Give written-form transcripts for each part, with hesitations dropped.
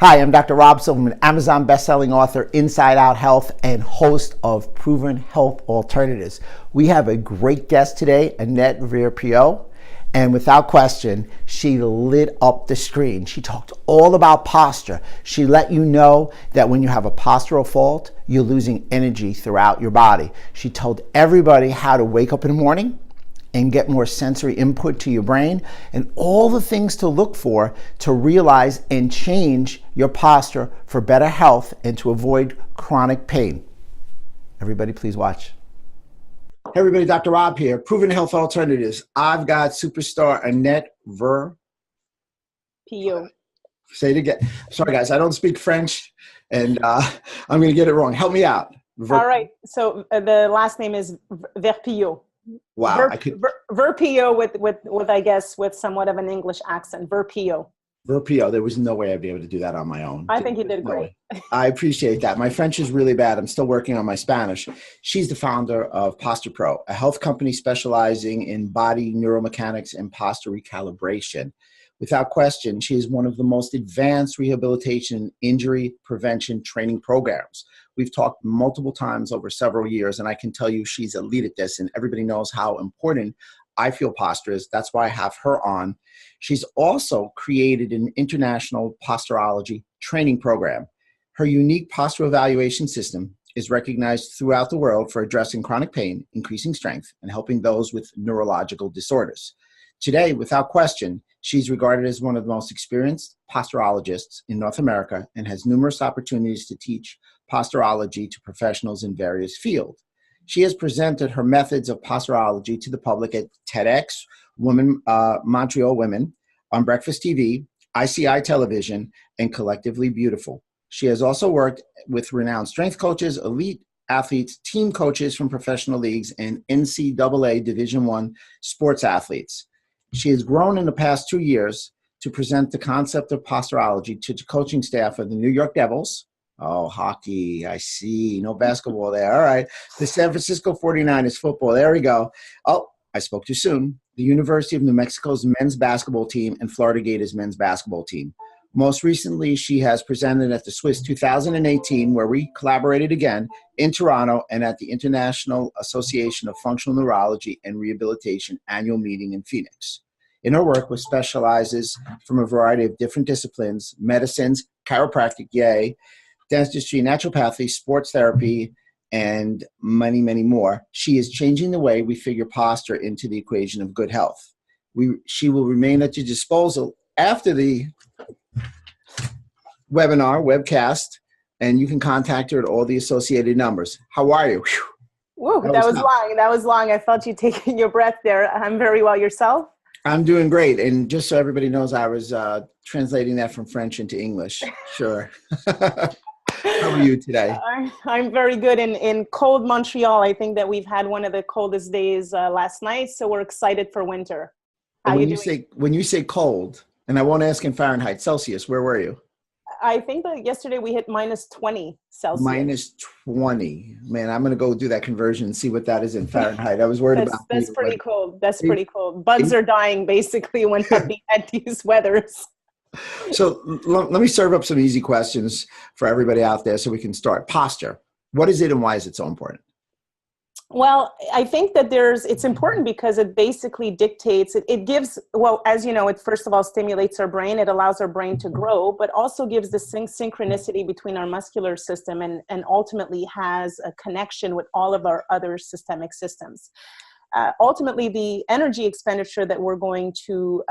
Hi, I'm Dr. Rob Silverman, Amazon bestselling author, Inside Out Health, and host of Proven Health Alternatives. We have a great guest today, Annette Verpillot, and without question, she lit up the screen. She talked all about posture. She let you know that when you have a postural fault, you're losing energy throughout your body. She told everybody how to wake up in the morning and get more sensory input to your brain, and all the things to look for to realize and change your posture for better health and to avoid chronic pain. Everybody, please watch. Hey everybody, Dr. Rob here, Proven Health Alternatives. I've got superstar Annette Verpillot. Say it again. Sorry guys, I don't speak French, and I'm going to get it wrong. Help me out. All right, so the last name is Verpillot. Wow, Verpillot with I guess with somewhat of an English accent. Verpillot. There was no way I'd be able to do that on my own. I think you did great. I appreciate that. My French is really bad. I'm still working on my Spanish. She's the founder of Posturepro, a health company specializing in body neuromechanics and posture recalibration. Without question, she is one of the most advanced rehabilitation injury prevention training programs. We've talked multiple times over several years, and I can tell you she's a lead at this, and everybody knows how important I feel posture is. That's why I have her on. She's also created an international posturology training program. Her unique posture evaluation system is recognized throughout the world for addressing chronic pain, increasing strength, and helping those with neurological disorders. Today, without question, she's regarded as one of the most experienced posturologists in North America and has numerous opportunities to teach posturology to professionals in various fields. She has presented her methods of posturology to the public at TEDx Montreal Women, on Breakfast TV, ICI Television, and Collectively Beautiful. She has also worked with renowned strength coaches, elite athletes, team coaches from professional leagues, and NCAA Division I sports athletes. She has grown in the past 2 years to present the concept of posturology to the coaching staff of the New York Devils. Oh, hockey, I see. No basketball there. All right. The San Francisco 49ers football. There we go. Oh, I spoke too soon. The University of New Mexico's men's basketball team and Florida Gators men's basketball team. Most recently, she has presented at the Swiss 2018, where we collaborated again, in Toronto, and at the International Association of Functional Neurology and Rehabilitation annual meeting in Phoenix. In her work, which specializes from a variety of different disciplines, medicines, chiropractic, yay, dentistry, naturopathy, sports therapy, and many, many more, she is changing the way we figure posture into the equation of good health. She will remain at your disposal after the webcast, and you can contact her at all the associated numbers. How are you? Woo, that was long. That was long. I felt you taking your breath there. I'm very well. Yourself? I'm doing great. And just so everybody knows, I was translating that from French into English. Sure. How are you today? I'm very good in cold Montreal. I think that we've had one of the coldest days last night, so we're excited for winter. When you say cold, and I won't ask in Fahrenheit, Celsius, where were you? I think that yesterday we hit minus 20 Celsius. Minus 20. Man, I'm going to go do that conversion and see what that is in Fahrenheit. I was worried about that's pretty cold. That's pretty cold. Bugs are dying basically when at these weathers. So let me serve up some easy questions for everybody out there so we can start. Posture. What is it and why is it so important? Well, I think that it's important because it basically dictates, it gives, well, as you know, it first of all stimulates our brain. It allows our brain to grow, but also gives the synchronicity between our muscular system and ultimately has a connection with all of our other systemic systems. Ultimately, the energy expenditure that we're going to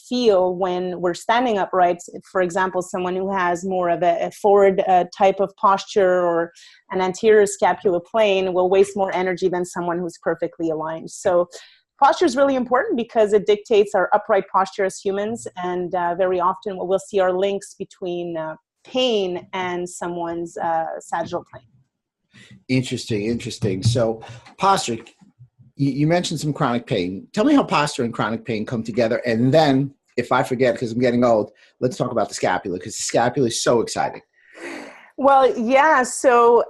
feel when we're standing upright, for example, someone who has more of a forward type of posture or an anterior scapular plane will waste more energy than someone who's perfectly aligned. So posture is really important because it dictates our upright posture as humans, and very often we'll see our links between pain and someone's sagittal plane. Interesting. So posture. You mentioned some chronic pain. Tell me how posture and chronic pain come together. And then, if I forget, because I'm getting old, let's talk about the scapula, because the scapula is so exciting. Well, yeah. So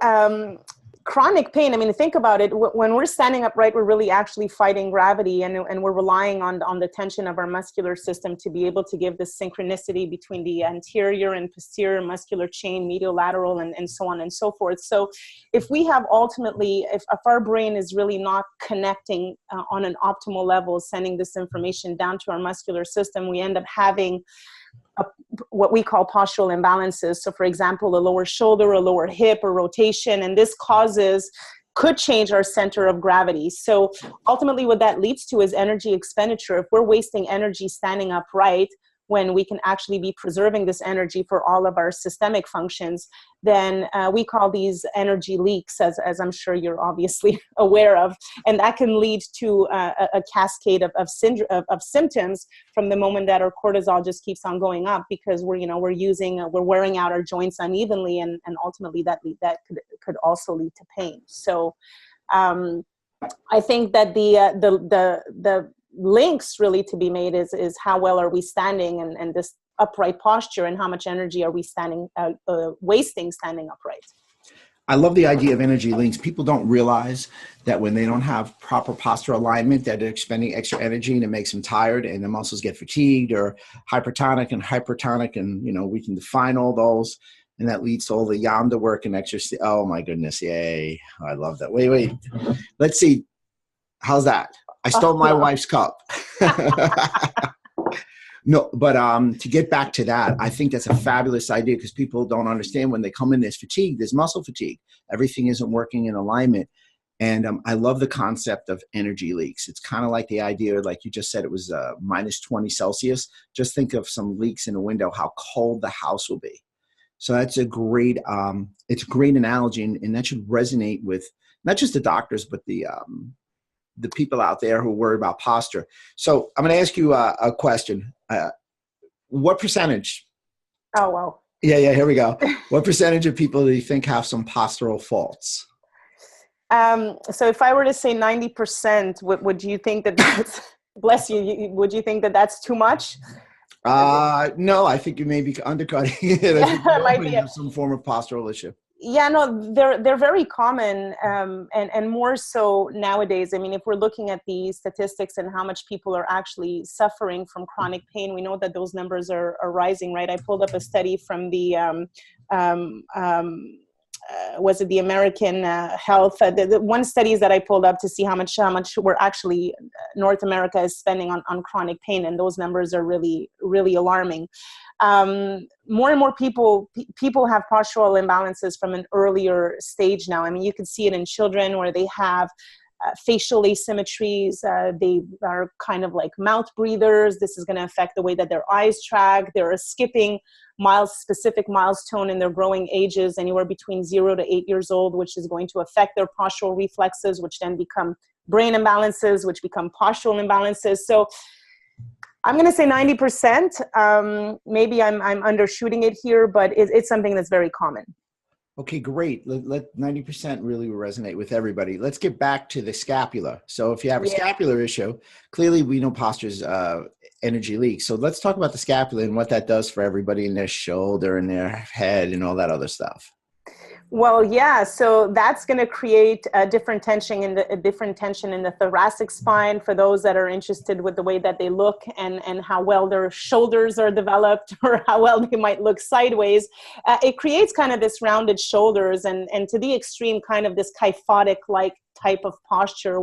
chronic pain, I mean, think about it. When we're standing upright, we're really actually fighting gravity, and we're relying on the tension of our muscular system to be able to give this synchronicity between the anterior and posterior muscular chain, medial, lateral, and so on and so forth. So if we have ultimately, if our brain is really not connecting on an optimal level, sending this information down to our muscular system, we end up having what we call postural imbalances. So for example, a lower shoulder, a lower hip, or rotation, and this could change our center of gravity. So ultimately what that leads to is energy expenditure. If we're wasting energy standing upright, when we can actually be preserving this energy for all of our systemic functions, then we call these energy leaks, as I'm sure you're obviously aware of. And that can lead to a cascade of symptoms from the moment that our cortisol just keeps on going up, because we're wearing out our joints unevenly, and ultimately that could also lead to pain. So I think that the links really to be made is how well are we standing, and this upright posture, and how much energy are we wasting standing upright. I love the idea of energy links. People don't realize that when they don't have proper posture alignment, that they're expending extra energy, and it makes them tired, and the muscles get fatigued or hypertonic and hypertonic, and we can define all those, and that leads to all the yonder work and exercise. Oh my goodness, yay! I love that. Wait, let's see. How's that? I stole my wife's cup. No, but to get back to that, I think that's a fabulous idea, because people don't understand when they come in, there's fatigue, there's muscle fatigue. Everything isn't working in alignment. And I love the concept of energy leaks. It's kind of like the idea, like you just said, it was minus 20 Celsius. Just think of some leaks in a window, how cold the house will be. So that's a great, it's a great analogy, and that should resonate with not just the doctors, but the people out there who worry about posture. So I'm going to ask you a question. What percentage? Oh, wow. Yeah, here we go. What percentage of people do you think have some postural faults? So if I were to say 90%, would you think that that's, bless you, would you think that that's too much? No, I think you may be undercutting it. I think you might be have some form of postural issue. Yeah, no, they're very common, and more so nowadays. I mean, if we're looking at the statistics and how much people are actually suffering from chronic pain, we know that those numbers are rising, right? I pulled up a study from the was it the American Health? The one studies that I pulled up to see how much we're actually North America is spending on chronic pain, and those numbers are really, really alarming. More and more people have postural imbalances from an earlier stage now. I mean, you can see it in children where they have facial asymmetries. They are kind of like mouth breathers. This is going to affect the way that their eyes track. They're skipping specific milestone in their growing ages, anywhere between 0 to 8 years old, which is going to affect their postural reflexes, which then become brain imbalances, which become postural imbalances. So I'm going to say 90%. Maybe I'm undershooting it here, but it's something that's very common. Okay, great. Let 90% really resonate with everybody. Let's get back to the scapula. So if you have a scapular issue, clearly we know posture's energy leaks. So let's talk about the scapula and what that does for everybody in their shoulder and their head and all that other stuff. Well, yeah. So that's going to create a different tension in the thoracic spine for those that are interested with the way that they look and how well their shoulders are developed or how well they might look sideways. It creates kind of this rounded shoulders and to the extreme kind of this kyphotic-like type of posture,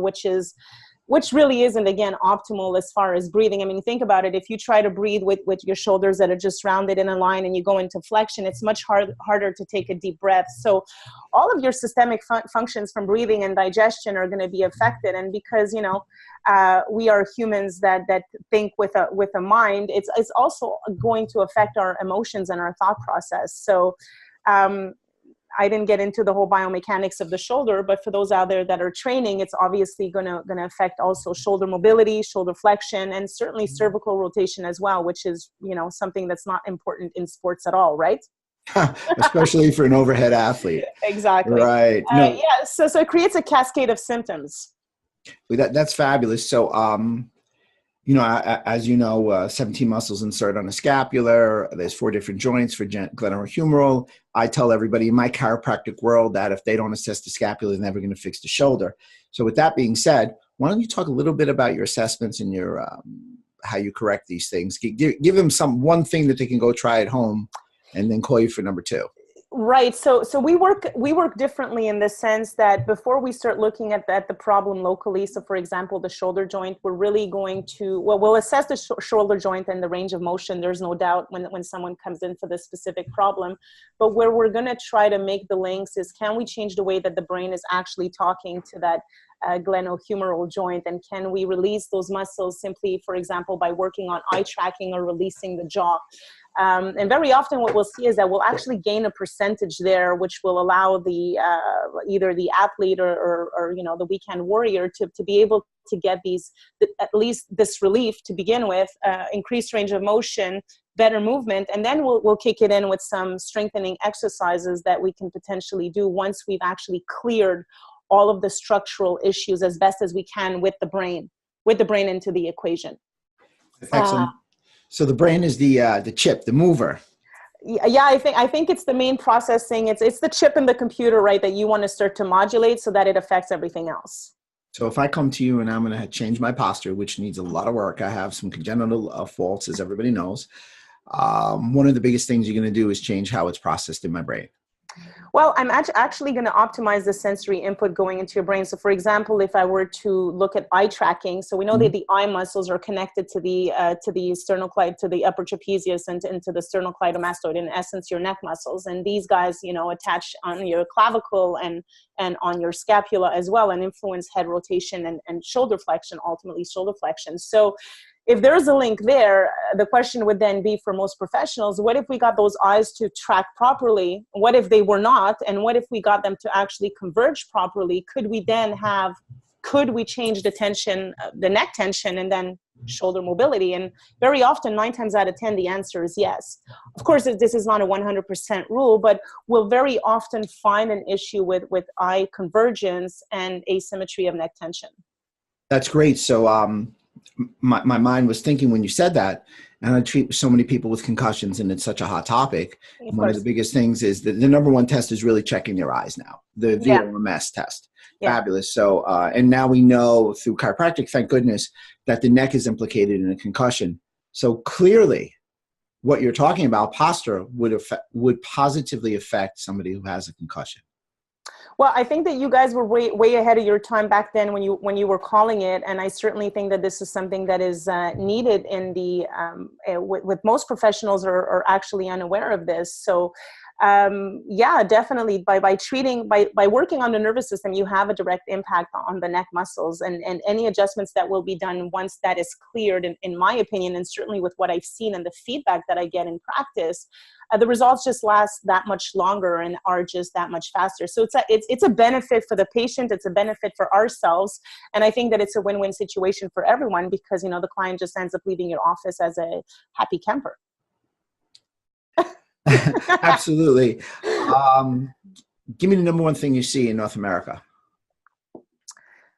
which really isn't, again, optimal as far as breathing. I mean, think about it. If you try to breathe with your shoulders that are just rounded in a line and you go into flexion, it's much harder to take a deep breath. So all of your systemic functions from breathing and digestion are going to be affected. And because, we are humans that think with a mind, it's also going to affect our emotions and our thought process. So, I didn't get into the whole biomechanics of the shoulder, but for those out there that are training, it's obviously going to affect also shoulder mobility, shoulder flexion, and certainly cervical rotation as well, which is, something that's not important in sports at all, right? Especially for an overhead athlete. Exactly. Right. No. So it creates a cascade of symptoms. That's fabulous. So, As you know, 17 muscles insert on the scapula. There's 4 different joints for glenohumeral. I tell everybody in my chiropractic world that if they don't assess the scapula, they're never going to fix the shoulder. So with that being said, why don't you talk a little bit about your assessments and your how you correct these things? Give them one thing that they can go try at home, and then call you for number 2. Right. So we work differently in the sense that before we start looking at the problem locally, so for example, the shoulder joint, we're really going to, we'll assess the shoulder joint and the range of motion. There's no doubt when someone comes in for this specific problem. But where we're going to try to make the links is, can we change the way that the brain is actually talking to that glenohumeral joint? And can we release those muscles simply, for example, by working on eye tracking or releasing the jaw? And very often what we'll see is that we'll actually gain a percentage there, which will allow the either the athlete or the weekend warrior to be able to get at least this relief to begin with, increased range of motion, better movement, and then we'll kick it in with some strengthening exercises that we can potentially do once we've actually cleared all of the structural issues as best as we can with the brain into the equation. Excellent. So the brain is the chip, the mover. Yeah, I think it's the main processing. It's the chip in the computer, right, that you want to start to modulate so that it affects everything else. So if I come to you and I'm going to change my posture, which needs a lot of work, I have some congenital faults, as everybody knows. One of the biggest things you're going to do is change how it's processed in my brain. Well, I'm actually going to optimize the sensory input going into your brain. So for example, if I were to look at eye tracking, so we know that the eye muscles are connected to the sternocleidomastoid, to the upper trapezius and to the sternocleidomastoid, in essence, your neck muscles. And these guys, attach on your clavicle and on your scapula as well, and influence head rotation and shoulder flexion, ultimately shoulder flexion. So if there's a link there, the question would then be for most professionals, what if we got those eyes to track properly? What if they were not? And what if we got them to actually converge properly? Could we change the tension, the neck tension, and then shoulder mobility? And very often, 9 times out of 10, the answer is yes. Of course, this is not a 100% rule, but we'll very often find an issue with eye convergence and asymmetry of neck tension. That's great. So, my mind was thinking when you said that, and I treat so many people with concussions, and it's such a hot topic. One of the biggest things is that the number one test is really checking their eyes now, the VOMS test. Yeah. Fabulous. So, and now we know through chiropractic, thank goodness, that the neck is implicated in a concussion. So clearly, what you're talking about, posture, would positively affect somebody who has a concussion. Well, I think that you guys were way ahead of your time back then when you were calling it, and I certainly think that this is something that is needed in the with most professionals are actually unaware of this. So, yeah, definitely by working on the nervous system, you have a direct impact on the neck muscles, and any adjustments that will be done once that is cleared, in my opinion, and certainly with what I've seen and the feedback that I get in practice, the results just last that much longer and are just that much faster. So it's a benefit for the patient, it's a benefit for ourselves, and I think that it's a win-win situation for everyone because the client just ends up leaving your office as a happy camper. Absolutely. Give me the number one thing you see in North America.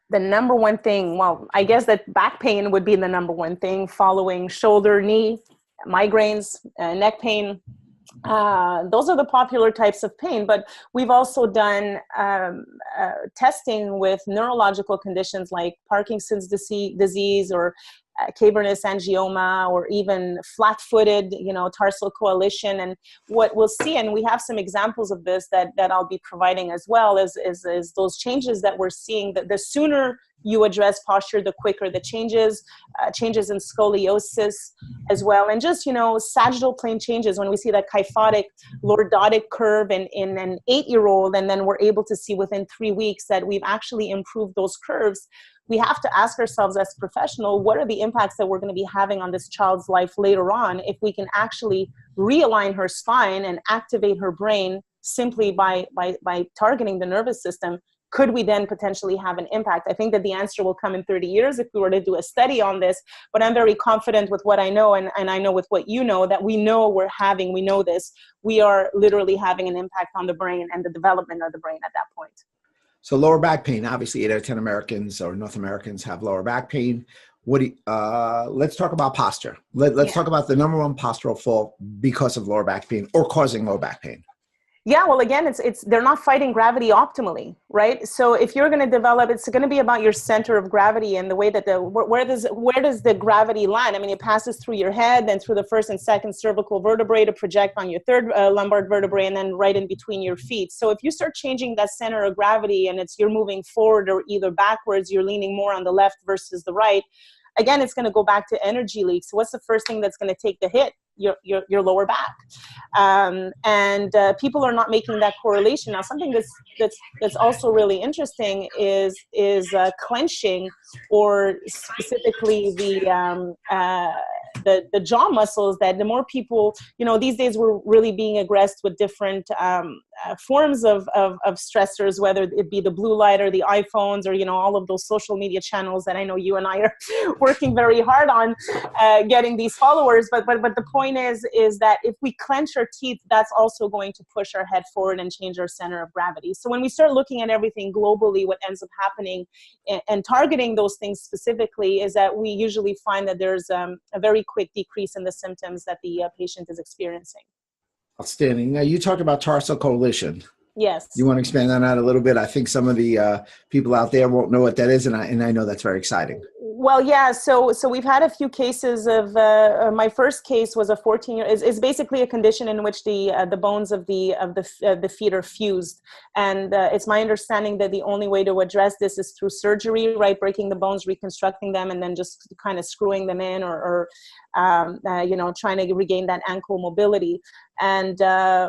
The number one thing, well, I guess that back pain would be the number one thing, following shoulder, knee, migraines, neck pain. Those are the popular types of pain, but we've also done testing with neurological conditions like Parkinson's disease or cavernous angioma, or even flat-footed, tarsal coalition. And what we'll see, and we have some examples of this that I'll be providing as well, is those changes that we're seeing, that the sooner you address posture, the quicker the changes in scoliosis as well. And just, sagittal plane changes, when we see that kyphotic lordotic curve in an 8-year-old, and then we're able to see within 3 weeks that we've actually improved those curves, we have to ask ourselves as a professional, what are the impacts that we're going to be having on this child's life later on if we can actually realign her spine and activate her brain simply by targeting the nervous system? Could we then potentially have an impact? I think that the answer will come in 30 years if we were to do a study on this, but I'm very confident with what I know, and I know with what you know, that we know this. We are literally having an impact on the brain and the development of the brain at that point. So lower back pain, obviously 8 out of 10 Americans or North Americans have lower back pain. Let's talk about posture. Let's talk about the number one postural fault because of lower back pain or causing lower back pain. Yeah, well, again, they're not fighting gravity optimally, right? So if you're going to develop, it's going to be about your center of gravity and the way that where does the gravity land? I mean, it passes through your head, then through the first and second cervical vertebrae to project on your third lumbar vertebrae, and then right in between your feet. So if you start changing that center of gravity and you're moving forward or either backwards, you're leaning more on the left versus the right. Again, it's going to go back to energy leaks. So what's the first thing that's going to take the hit? Your lower back. And people are not making that correlation. Now, something that's also really interesting is clenching, or specifically the jaw muscles, that the more people, these days we're really being aggressed with different forms of stressors, whether it be the blue light or the iPhones or, all of those social media channels that I know you and I are working very hard on getting these followers. But the point is that if we clench our teeth, that's also going to push our head forward and change our center of gravity. So when we start looking at everything globally, what ends up happening and targeting those things specifically is that we usually find that there's a very quick decrease in the symptoms that the patient is experiencing. Outstanding. Now, you talked about tarsal coalition. Yes. You want to expand on that a little bit? I think some of the people out there won't know what that is, and I know that's very exciting. Well, yeah. So we've had a few cases of. My first case was a 14-year. Is basically a condition in which the bones of the feet are fused, and it's my understanding that the only way to address this is through surgery, right? Breaking the bones, reconstructing them, and then just kind of screwing them in, or trying to regain that ankle mobility. And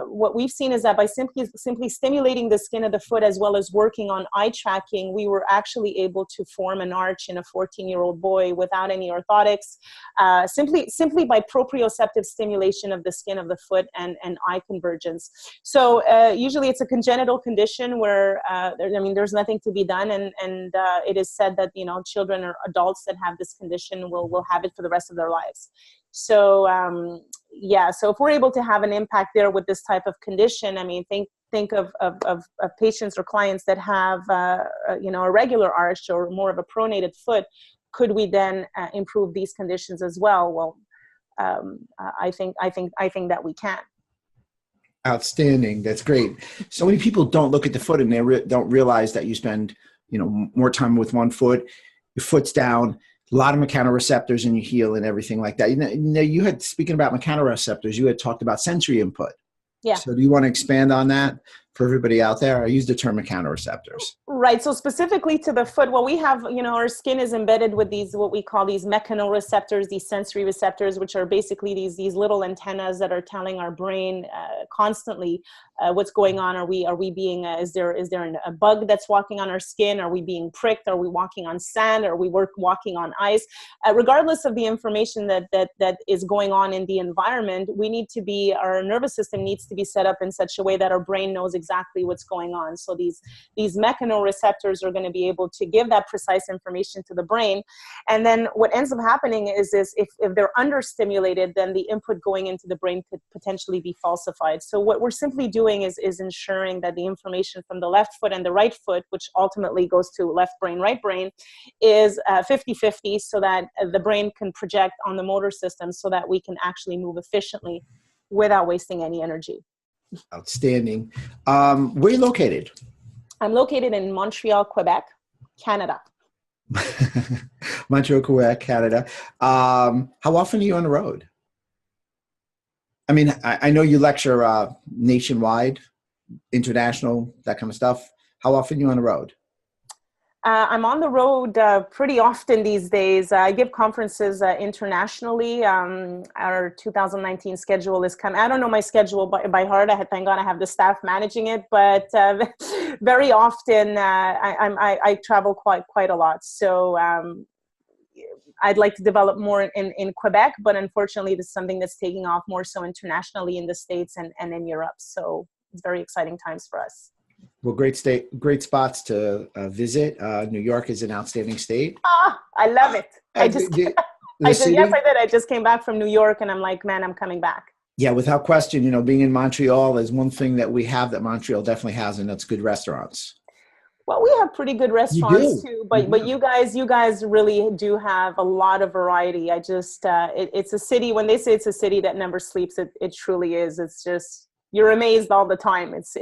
what we've seen is that by simply stimulating the skin of the foot as well as working on eye tracking, we were actually able to form an arch in a 14-year-old boy without any orthotics, simply by proprioceptive stimulation of the skin of the foot and eye convergence. So usually it's a congenital condition where, there's nothing to be done. And it is said that, children or adults that have this condition will have it for the rest of their lives. So, so if we're able to have an impact there with this type of condition, think of patients or clients that have, a regular arch or more of a pronated foot. Could we then improve these conditions as well? Well, I think that we can. Outstanding. That's great. So many people don't look at the foot and they don't realize that you spend, more time with one foot, your foot's down, a lot of mechanoreceptors in your heel and everything like that. You had, speaking about mechanoreceptors, you had talked about sensory input. Yeah. So do you want to expand on that for everybody out there? I use the term mechanoreceptors. Right. So specifically to the foot, well, we have, our skin is embedded with these, what we call these mechanoreceptors, these sensory receptors, which are basically these little antennas that are telling our brain constantly what's going on. Are we being, is there a bug that's walking on our skin? Are we being pricked? Are we walking on sand? Are we walking on ice? Regardless of the information that is going on in the environment, our nervous system needs to be set up in such a way that our brain knows exactly what's going on. So these mechanoreceptors are going to be able to give that precise information to the brain. And then what ends up happening is if they're understimulated, then the input going into the brain could potentially be falsified. So what we're simply doing is ensuring that the information from the left foot and the right foot, which ultimately goes to left brain, right brain, is 50-50, so that the brain can project on the motor system so that we can actually move efficiently without wasting any energy. Outstanding. Where are you located? I'm located in Montreal, Quebec, Canada. Montreal, Quebec, Canada. How often are you on the road? I know you lecture nationwide, international, that kind of stuff. How often are you on the road? I'm on the road pretty often these days. I give conferences internationally. Our 2019 schedule is coming. I don't know my schedule by heart. Thank God I have the staff managing it, but very often I travel quite a lot. So I'd like to develop more in Quebec, but unfortunately this is something that's taking off more so internationally in the States and in Europe. So it's very exciting times for us. Well, great spots to visit. New York is an outstanding state. I love it. I did. I just came back from New York and I'm like, man, I'm coming back. Yeah, without question, being in Montreal is one thing that we have that Montreal definitely has, and that's good restaurants. Well, we have pretty good You restaurants do. too, You but do. you guys really do have a lot of variety. I just it's a city. When they say it's a city that never sleeps, it truly is. It's just, you're amazed all the time. It's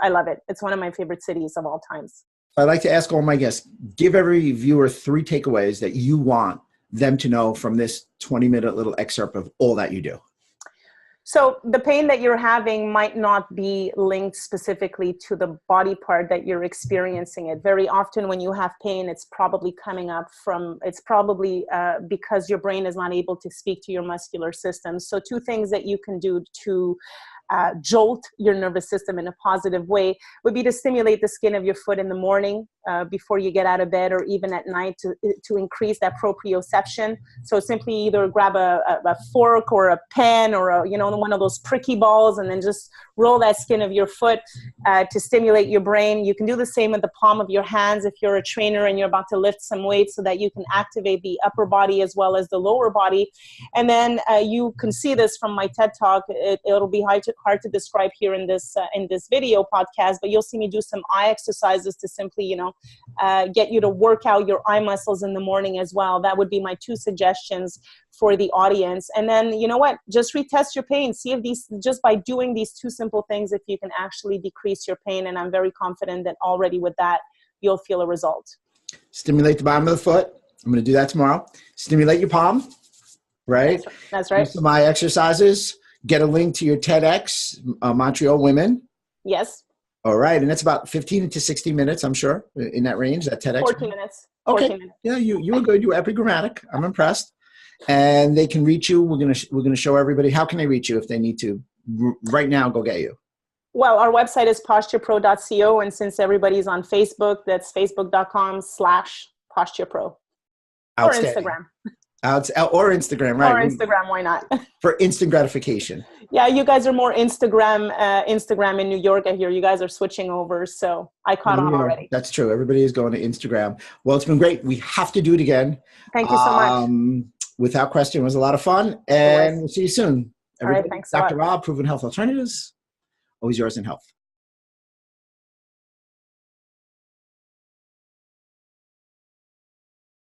I love it. It's one of my favorite cities of all times. I like to ask all my guests, give every viewer 3 takeaways that you want them to know from this 20-minute little excerpt of all that you do. So the pain that you're having might not be linked specifically to the body part that you're experiencing it. Very often when you have pain, it's probably coming up from, it's probably because your brain is not able to speak to your muscular system. So 2 things that you can do to jolt your nervous system in a positive way would be to stimulate the skin of your foot in the morning before you get out of bed, or even at night, to increase that proprioception. So simply either grab a fork or a pen or one of those pricky balls, and then just roll that skin of your foot to stimulate your brain. You can do the same with the palm of your hands if you're a trainer and you're about to lift some weight, so that you can activate the upper body as well as the lower body. And then you can see this from my TED Talk. It'll be hard to describe here in this video podcast, but you'll see me do some eye exercises to simply, get you to work out your eye muscles in the morning as well. That would be my 2 suggestions for the audience. And then, you know what, just retest your pain. See if just by doing these 2 simple things, if you can actually decrease your pain. And I'm very confident that already with that, you'll feel a result. Stimulate the bottom of the foot. I'm going to do that tomorrow. Stimulate your palm, right? That's right. Do some eye exercises. Get a link to your TEDx, Montreal Women. Yes. All right. And that's about 15 to 60 minutes, I'm sure, in that range, that TEDx. 14 minutes. Okay. 14 minutes. Yeah, you were good. You were epigrammatic. I'm impressed. And they can reach you. We're gonna show everybody. How can they reach you if they need to right now go get you? Well, our website is posturepro.co. And since everybody's on Facebook, that's facebook.com/posturepro. Or Instagram. Or Instagram, right? Or Instagram, why not? For instant gratification. Yeah, you guys are more Instagram in New York. I hear you guys are switching over, so I caught on already. That's true. Everybody is going to Instagram. Well, it's been great. We have to do it again. Thank you so much. Without question, it was a lot of fun, and we'll see you soon. All right, thanks a lot. Dr. Rob, Proven Health Alternatives. Always yours in health.